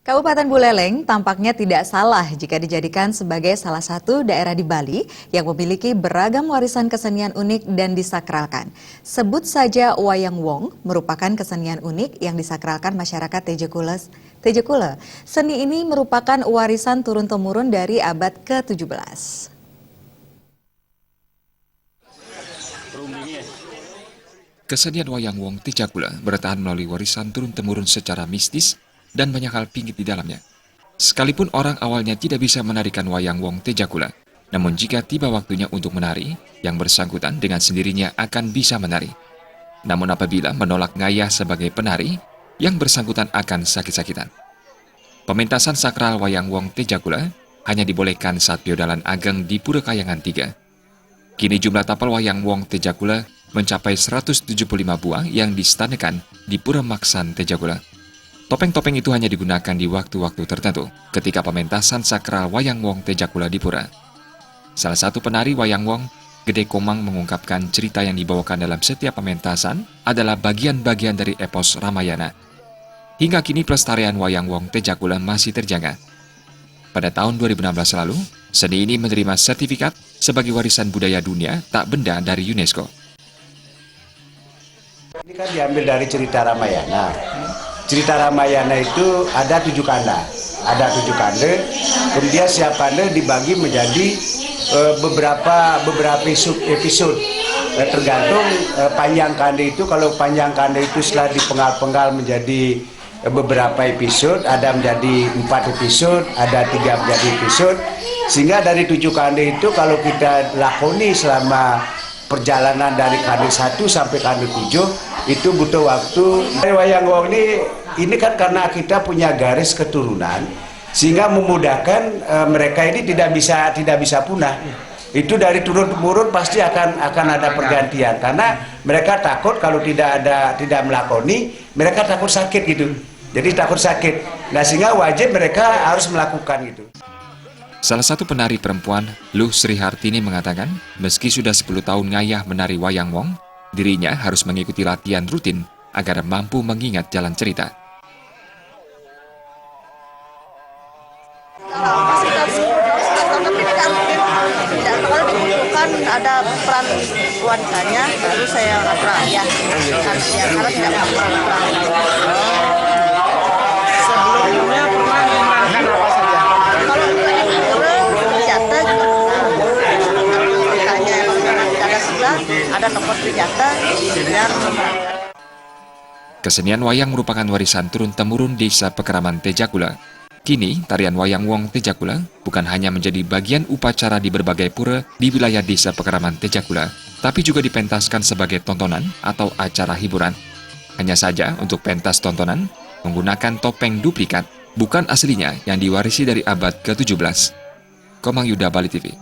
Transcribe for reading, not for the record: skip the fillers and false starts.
Kabupaten Buleleng tampaknya tidak salah jika dijadikan sebagai salah satu daerah di Bali yang memiliki beragam warisan kesenian unik dan disakralkan. Sebut saja Wayang Wong merupakan kesenian unik yang disakralkan masyarakat Tejekule. Seni ini merupakan warisan turun-temurun dari abad ke-17. Kesenian Wayang Wong Tejekule bertahan melalui warisan turun-temurun secara mistis dan banyak hal pinggit di dalamnya. Sekalipun orang awalnya tidak bisa menarikan Wayang Wong Tejekule, namun jika tiba waktunya untuk menari, yang bersangkutan dengan sendirinya akan bisa menari. Namun apabila menolak ngayah sebagai penari, yang bersangkutan akan sakit-sakitan. Pementasan sakral Wayang Wong Tejekule hanya dibolehkan saat Piodalan Ageng di Pura Kayangan 3. Kini jumlah tapal Wayang Wong Tejekule mencapai 175 buah yang distandakan di Pura Maksan Tejekule. Topeng-topeng itu hanya digunakan di waktu-waktu tertentu ketika pementasan sakral Wayang Wong Tejekule di Pura. Salah satu penari Wayang Wong, Gede Komang, mengungkapkan cerita yang dibawakan dalam setiap pementasan adalah bagian-bagian dari epos Ramayana. Hingga kini pelestarian Wayang Wong Tejekule masih terjaga. Pada tahun 2016 lalu, seni ini menerima sertifikat sebagai warisan budaya dunia tak benda dari UNESCO. Ini kan diambil dari cerita Ramayana. Cerita Ramayana itu ada 7 kanda. Ada 7 kanda, kemudian setiap kanda dibagi menjadi beberapa episode. Tergantung panjang kanda itu. Kalau panjang kanda itu setelah dipenggal-penggal menjadi beberapa episode, ada menjadi 4 episode, ada 3 menjadi episode. Sehingga dari 7 kanda itu kalau kita lakoni selama perjalanan dari kanda 1 sampai kanda 7, itu butuh waktu. Wayang Wong ini kan karena kita punya garis keturunan, sehingga memudahkan mereka ini tidak bisa punah. Itu dari turun-temurun pasti akan ada pergantian, karena mereka takut kalau tidak melakoni, mereka takut sakit gitu. Jadi takut sakit. Nah, sehingga wajib mereka harus melakukan itu. Salah satu penari perempuan, Luh Sri Hartini, mengatakan, meski sudah 10 tahun ngayah menari Wayang Wong, dirinya harus mengikuti latihan rutin agar mampu mengingat jalan cerita. Kalau dibutuhkan ada peran wanitanya, baru saya lapor ya. Karena tidak peran. Sebelumnya pernah memerankan apa saja? Kalau misalnya pijata ditanya kalau tidak sebelah ada tokoh pijata biar memerankan. Kesenian wayang merupakan warisan turun-temurun desa Pekeraman Tejekule. Kini, tarian Wayang Wong Tejekule bukan hanya menjadi bagian upacara di berbagai pura di wilayah desa Pekeraman Tejekule, tapi juga dipentaskan sebagai tontonan atau acara hiburan. Hanya saja untuk pentas tontonan menggunakan topeng duplikat, bukan aslinya yang diwarisi dari abad ke-17. Komang Yuda, Bali TV.